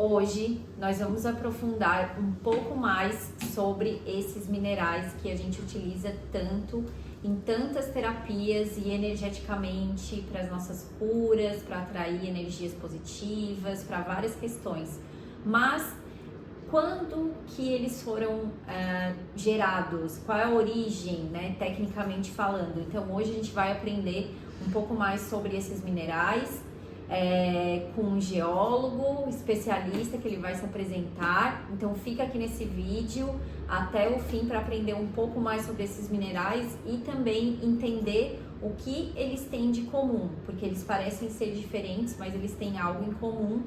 Hoje nós vamos aprofundar um pouco mais sobre esses minerais que a gente utiliza tanto em tantas terapias e energeticamente para as nossas curas, para atrair energias positivas, para várias questões. Mas quando que eles foram gerados? Qual é a origem, né, tecnicamente falando? Então hoje a gente vai aprender um pouco mais sobre esses minerais com um geólogo especialista que ele vai se apresentar. Então fica aqui nesse vídeo até o fim para aprender um pouco mais sobre esses minerais e também entender o que eles têm de comum, porque eles parecem ser diferentes, mas eles têm algo em comum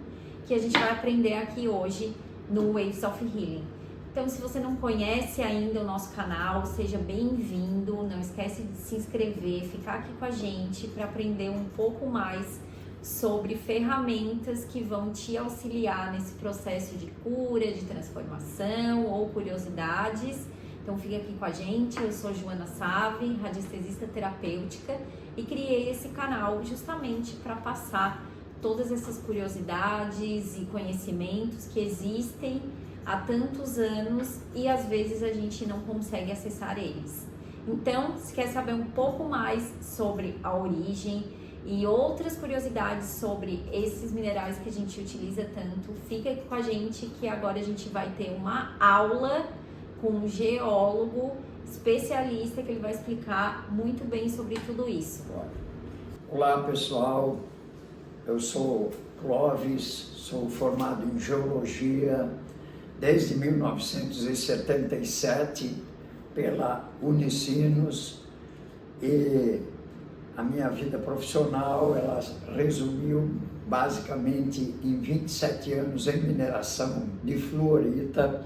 que a gente vai aprender aqui hoje no Waves of Healing. Então, se você não conhece ainda o nosso canal, seja bem-vindo. Não esquece de se inscrever, ficar aqui com a gente para aprender um pouco mais sobre ferramentas que vão te auxiliar nesse processo de cura, de transformação ou curiosidades. Então fica aqui com a gente. Eu sou Joana Save, radiestesista terapêutica, e criei esse canal justamente para passar todas essas curiosidades e conhecimentos que existem há tantos anos e às vezes a gente não consegue acessar eles. Então, se quer saber um pouco mais sobre a origem e outras curiosidades sobre esses minerais que a gente utiliza tanto, fica aqui com a gente que agora a gente vai ter uma aula com um geólogo especialista que ele vai explicar muito bem sobre tudo isso. Olá pessoal, eu sou Clóvis, sou formado em Geologia desde 1977 pela Unicinos e a minha vida profissional, ela resumiu basicamente em 27 anos em mineração de fluorita,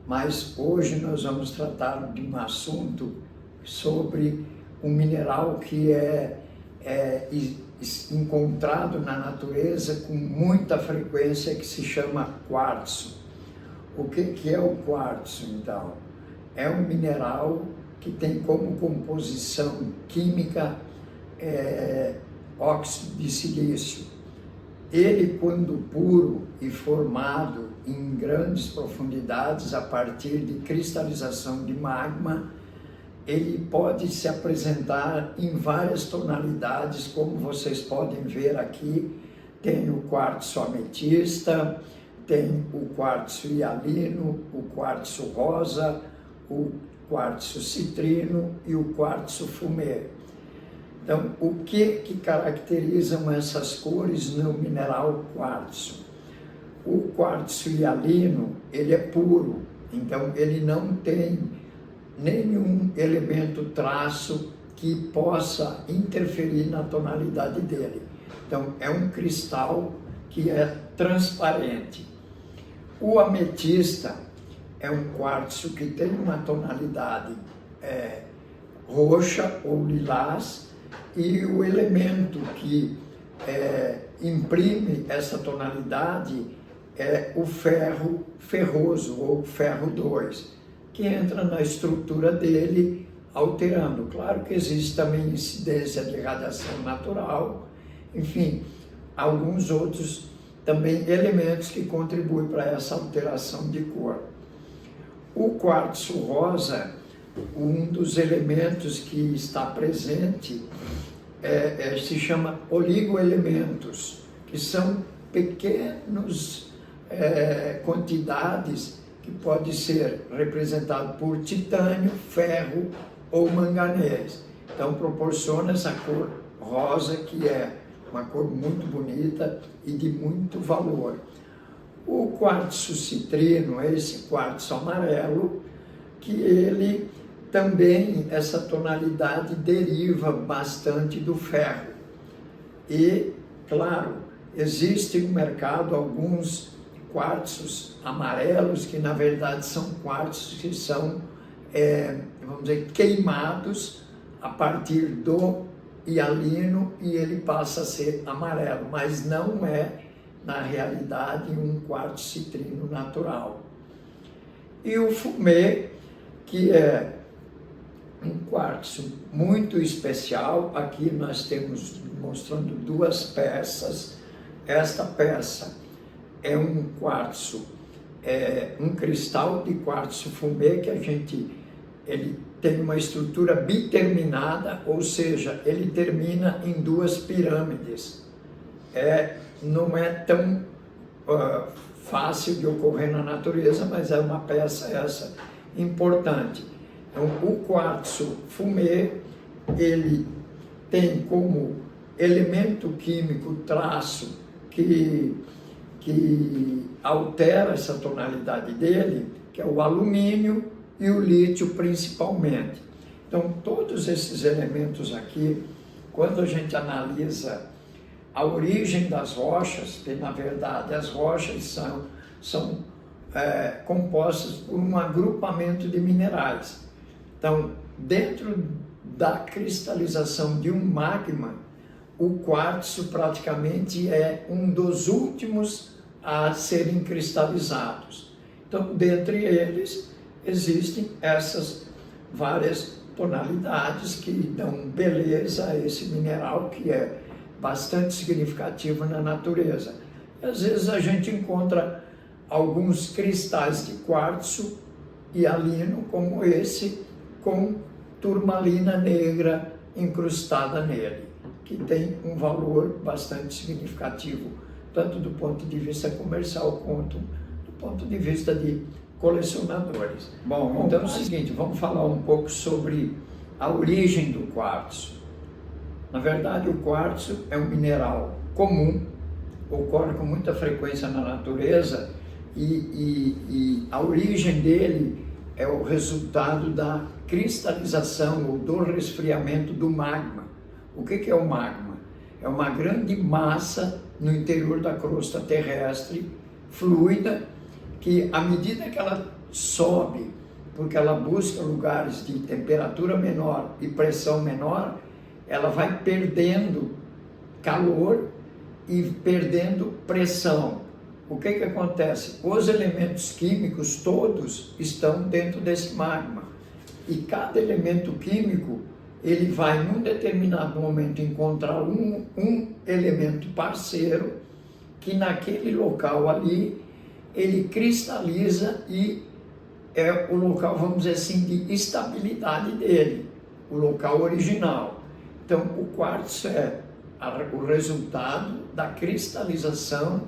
mas hoje nós vamos tratar de um assunto sobre um mineral que é encontrado na natureza com muita frequência, que se chama quartzo. O que é o quartzo, então? É um mineral que tem como composição química óxido de silício. Ele, quando puro e formado em grandes profundidades a partir de cristalização de magma, ele pode se apresentar em várias tonalidades, como vocês podem ver aqui. Tem o quartzo ametista, tem o quartzo hialino, o quartzo rosa, o quartzo citrino e o quartzo fumê. Então, o que caracterizam essas cores no mineral quartzo? O quartzo hialino, ele é puro, então ele não tem nenhum elemento traço que possa interferir na tonalidade dele. Então, é um cristal que é transparente. O ametista é um quartzo que tem uma tonalidade roxa ou lilás, e o elemento que imprime essa tonalidade é o ferro ferroso, ou ferro 2, que entra na estrutura dele, alterando. Claro que existe também incidência de radiação natural, enfim, alguns outros também elementos que contribuem para essa alteração de cor. O quartzo rosa, um dos elementos que está presente se chama oligoelementos, que são pequenas quantidades que pode ser representado por titânio, ferro ou manganês. Então proporciona essa cor rosa, que é uma cor muito bonita e de muito valor. O quartzo citrino é esse quartzo amarelo, que ele também, essa tonalidade deriva bastante do ferro. E, claro, existe no mercado alguns quartzos amarelos, que na verdade são quartzos que são, vamos dizer, queimados a partir do hialino e ele passa a ser amarelo, mas não é, na realidade, um quartzo citrino natural. E o fumê, que é um quartzo muito especial. Aqui nós temos mostrando duas peças. Esta peça é um quartzo, um cristal de quartzo fumê que ele tem uma estrutura biterminada, ou seja, ele termina em duas pirâmides. Não é tão fácil de ocorrer na natureza, mas é uma peça essa importante. Então, o quartzo fumê, ele tem como elemento químico traço que altera essa tonalidade dele, que é o alumínio e o lítio principalmente. Então, todos esses elementos aqui, quando a gente analisa a origem das rochas, que na verdade as rochas são compostas por um agrupamento de minerais. Então, dentro da cristalização de um magma, o quartzo praticamente é um dos últimos a serem cristalizados. Então, dentre eles, existem essas várias tonalidades que dão beleza a esse mineral que é bastante significativo na natureza. E, às vezes a gente encontra alguns cristais de quartzo hialino, como esse, com turmalina negra incrustada nele, que tem um valor bastante significativo, tanto do ponto de vista comercial quanto do ponto de vista de colecionadores. Bom, então é o seguinte, vamos falar um pouco sobre a origem do quartzo. Na verdade, o quartzo é um mineral comum, ocorre com muita frequência na natureza e a origem dele é o resultado da cristalização ou do resfriamento do magma. O que é o magma? É uma grande massa no interior da crosta terrestre, fluida, que à medida que ela sobe, porque ela busca lugares de temperatura menor e pressão menor, ela vai perdendo calor e perdendo pressão. O que acontece? Os elementos químicos todos estão dentro desse magma. E cada elemento químico, ele vai, num determinado momento, encontrar um elemento parceiro que naquele local ali, ele cristaliza e é o local, vamos dizer assim, de estabilidade dele, o local original. Então, o quartzo é o resultado da cristalização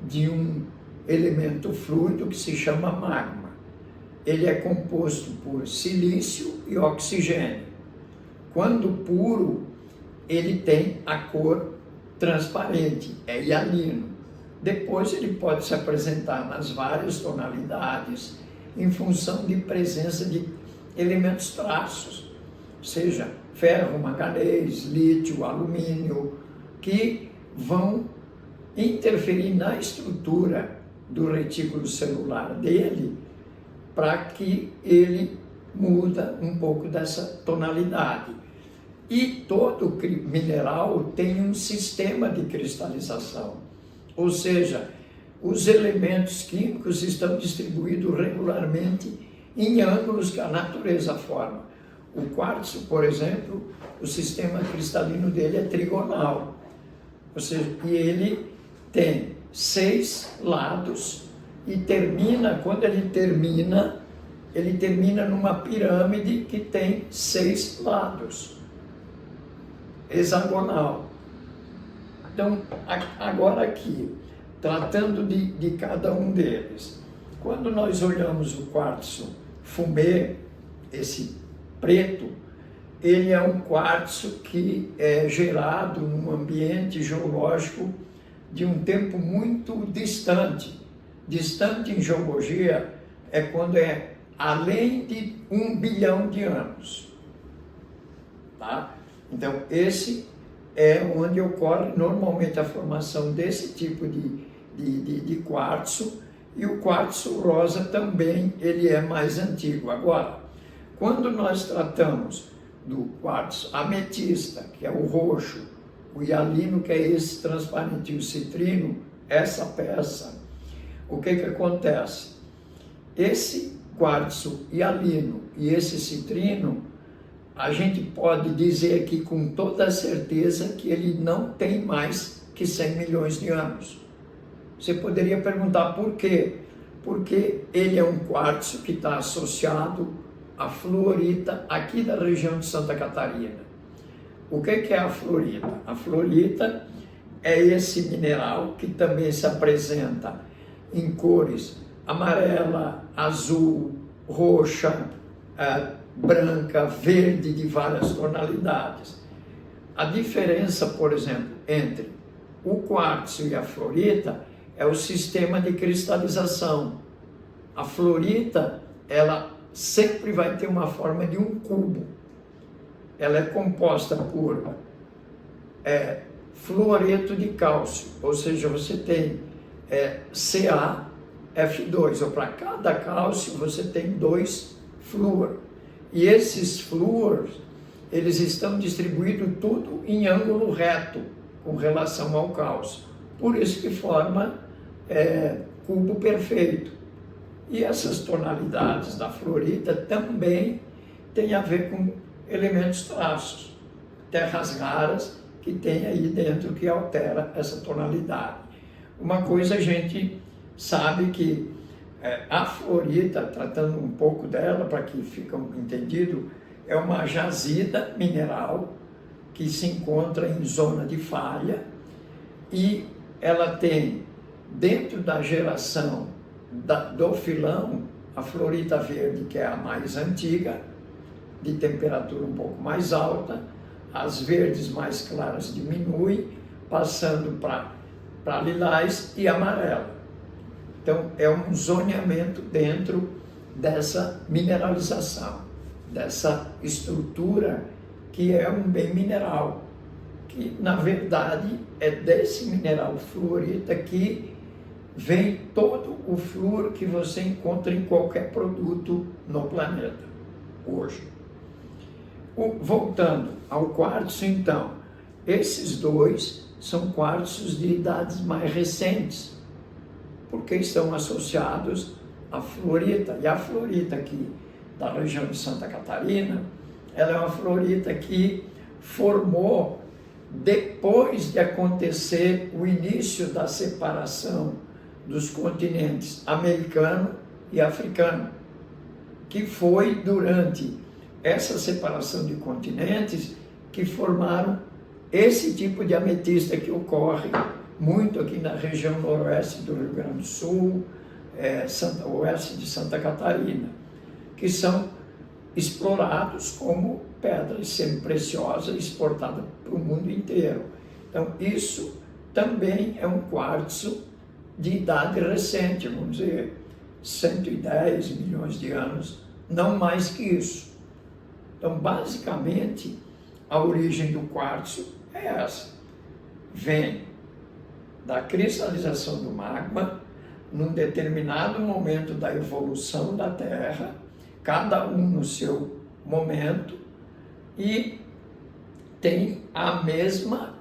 de um elemento fluido que se chama magma. Ele é composto por silício e oxigênio. Quando puro, ele tem a cor transparente, é hialino. Depois ele pode se apresentar nas várias tonalidades em função de presença de elementos traços, seja ferro, manganês, lítio, alumínio, que vão interferir na estrutura do retículo celular dele para que ele muda um pouco dessa tonalidade. E todo mineral tem um sistema de cristalização, ou seja, os elementos químicos estão distribuídos regularmente em ângulos que a natureza forma. O quartzo, por exemplo, o sistema cristalino dele é trigonal, ou seja, e ele tem 6 lados e quando ele termina numa pirâmide que tem 6 lados, hexagonal. Então, agora aqui, tratando de cada um deles, quando nós olhamos o quartzo fumê, esse preto, ele é um quartzo que é gerado num ambiente geológico de um tempo muito distante. Distante em geologia é quando é além de 1 bilhão de anos. Tá? Então, esse é onde ocorre normalmente a formação desse tipo de quartzo, e o quartzo rosa também, ele é mais antigo. Agora, quando nós tratamos do quartzo ametista, que é o roxo, o hialino, que é esse transparente, e o citrino, essa peça, o que acontece? Esse quartzo hialino e esse citrino, a gente pode dizer aqui com toda certeza que ele não tem mais que 100 milhões de anos. Você poderia perguntar por quê? Porque ele é um quartzo que está associado à fluorita aqui da região de Santa Catarina. O que é a fluorita? A fluorita é esse mineral que também se apresenta em cores amarela, azul, roxa, branca, verde, de várias tonalidades. A diferença, por exemplo, entre o quartzo e a fluorita é o sistema de cristalização. A fluorita, ela sempre vai ter uma forma de um cubo. Ela é composta por fluoreto de cálcio, ou seja, você tem CaF2, ou para cada cálcio você tem 2 flúor. E esses flúors, eles estão distribuídos tudo em ângulo reto com relação ao cálcio. Por isso que forma cubo perfeito. E essas tonalidades da fluorita também têm a ver com elementos traços, terras raras que tem aí dentro que altera essa tonalidade. Uma coisa a gente sabe que a fluorita, tratando um pouco dela para que fique entendido, é uma jazida mineral que se encontra em zona de falha e ela tem dentro da geração do filão a fluorita verde, que é a mais antiga, de temperatura um pouco mais alta, as verdes mais claras diminuem, passando para lilás e amarela. Então, é um zoneamento dentro dessa mineralização, dessa estrutura que é um bem mineral, que na verdade é desse mineral fluorita que vem todo o flúor que você encontra em qualquer produto no planeta hoje. Voltando ao quartzo, então, esses dois são quartzos de idades mais recentes, porque estão associados à fluorita. E a fluorita aqui da região de Santa Catarina, ela é uma fluorita que formou depois de acontecer o início da separação dos continentes americano e africano, que foi durante essa separação de continentes que formaram esse tipo de ametista que ocorre muito aqui na região noroeste do Rio Grande do Sul, oeste de Santa Catarina, que são explorados como pedras semi-preciosas exportadas para o mundo inteiro. Então, isso também é um quartzo de idade recente, vamos dizer, 110 milhões de anos, não mais que isso. Então, basicamente, a origem do quartzo é essa. Vem da cristalização do magma, num determinado momento da evolução da Terra, cada um no seu momento, e tem a mesma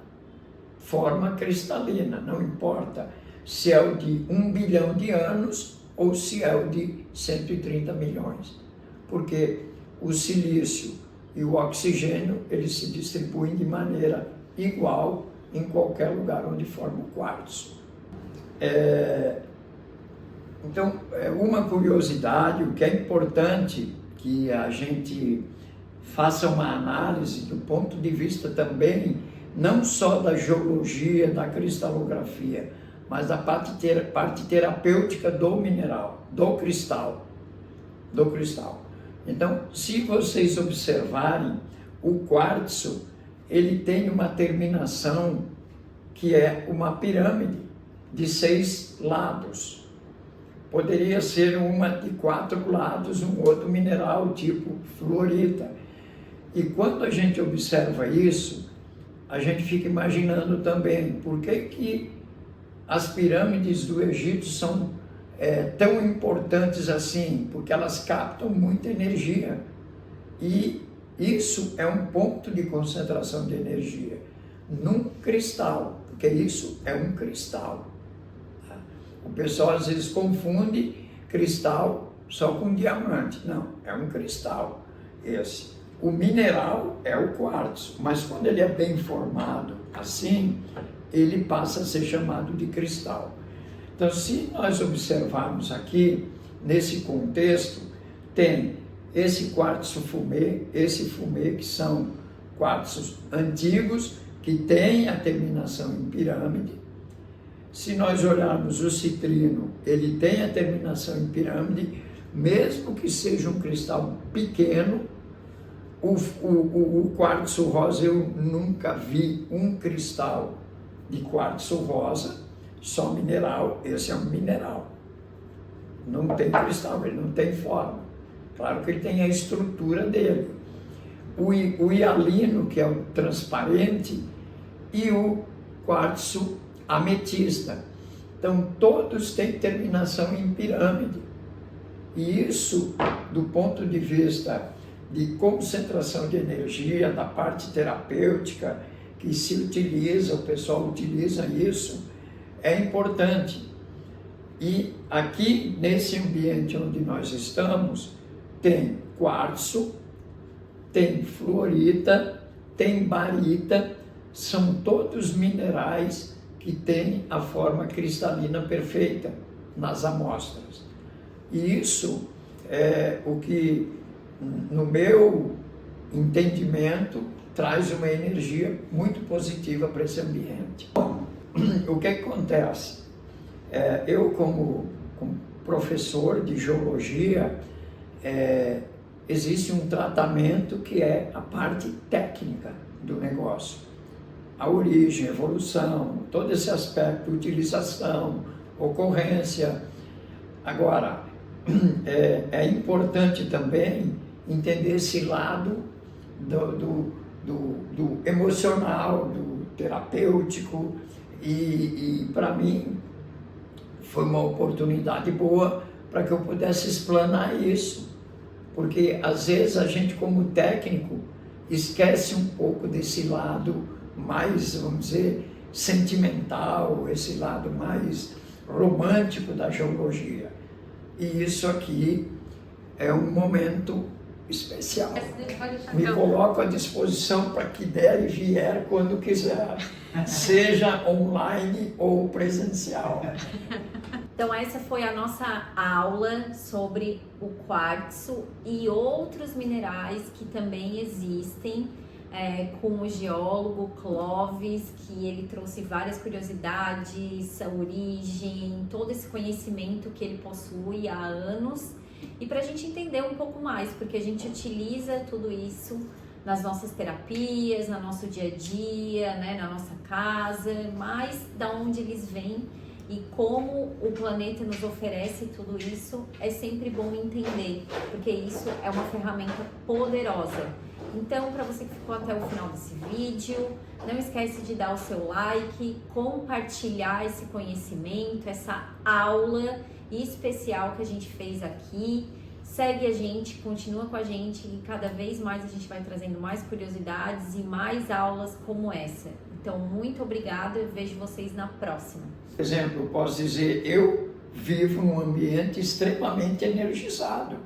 forma cristalina, não importa se é o de 1 bilhão de anos ou se é o de 130 milhões, porque o silício e o oxigênio, eles se distribuem de maneira igual em qualquer lugar onde forma o quartzo. Então, uma curiosidade, o que é importante que a gente faça uma análise do ponto de vista também, não só da geologia, da cristalografia, mas da parte terapêutica do mineral, do cristal. Então, se vocês observarem, o quartzo, ele tem uma terminação que é uma pirâmide de 6 lados. Poderia ser uma de 4 lados, um outro mineral tipo fluorita. E quando a gente observa isso, a gente fica imaginando também por que as pirâmides do Egito são tão importantes assim, porque elas captam muita energia. E isso é um ponto de concentração de energia num cristal, porque isso é um cristal. O pessoal às vezes confunde cristal só com diamante. Não, é um cristal esse. O mineral é o quartzo, mas quando ele é bem formado assim, ele passa a ser chamado de cristal. Então, se nós observarmos aqui, nesse contexto, tem esse quartzo fumê, esse fumê que são quartzos antigos, que têm a terminação em pirâmide. Se nós olharmos o citrino, ele tem a terminação em pirâmide, mesmo que seja um cristal pequeno. O quartzo rosa, eu nunca vi um cristal de quartzo rosa, só mineral. Esse é um mineral. Não tem cristal, ele não tem forma. Claro que ele tem a estrutura dele. O hialino, que é o transparente, e o quartzo ametista. Então, todos têm terminação em pirâmide. E isso, do ponto de vista de concentração de energia, da parte terapêutica que se utiliza, o pessoal utiliza isso, é importante. E aqui, nesse ambiente onde nós estamos, tem quartzo, tem fluorita, tem barita, são todos minerais que têm a forma cristalina perfeita nas amostras. E isso é o que, no meu entendimento, traz uma energia muito positiva para esse ambiente. O que acontece? Eu, como professor de geologia, existe um tratamento que é a parte técnica do negócio. A origem, a evolução, todo esse aspecto, utilização, ocorrência. Agora, é importante também entender esse lado do emocional, do terapêutico, e para mim foi uma oportunidade boa para que eu pudesse explanar isso, porque às vezes a gente, como técnico, esquece um pouco desse lado mais, vamos dizer, sentimental, esse lado mais romântico da geologia. E isso aqui é um momento especial. Me coloco à disposição para que der e vier quando quiser, seja online ou presencial. Então essa foi a nossa aula sobre o quartzo e outros minerais que também existem, com o geólogo Clóvis, que ele trouxe várias curiosidades, a origem, todo esse conhecimento que ele possui há anos, e para a gente entender um pouco mais, porque a gente utiliza tudo isso nas nossas terapias, no nosso dia a dia, né, na nossa casa, mas da onde eles vêm e como o planeta nos oferece tudo isso, é sempre bom entender, porque isso é uma ferramenta poderosa. Então, para você que ficou até o final desse vídeo, não esquece de dar o seu like, compartilhar esse conhecimento, essa aula especial que a gente fez aqui. Segue a gente, continua com a gente e cada vez mais a gente vai trazendo mais curiosidades e mais aulas como essa. Então, muito obrigada e vejo vocês na próxima. Por exemplo, eu posso dizer, eu vivo num ambiente extremamente energizado.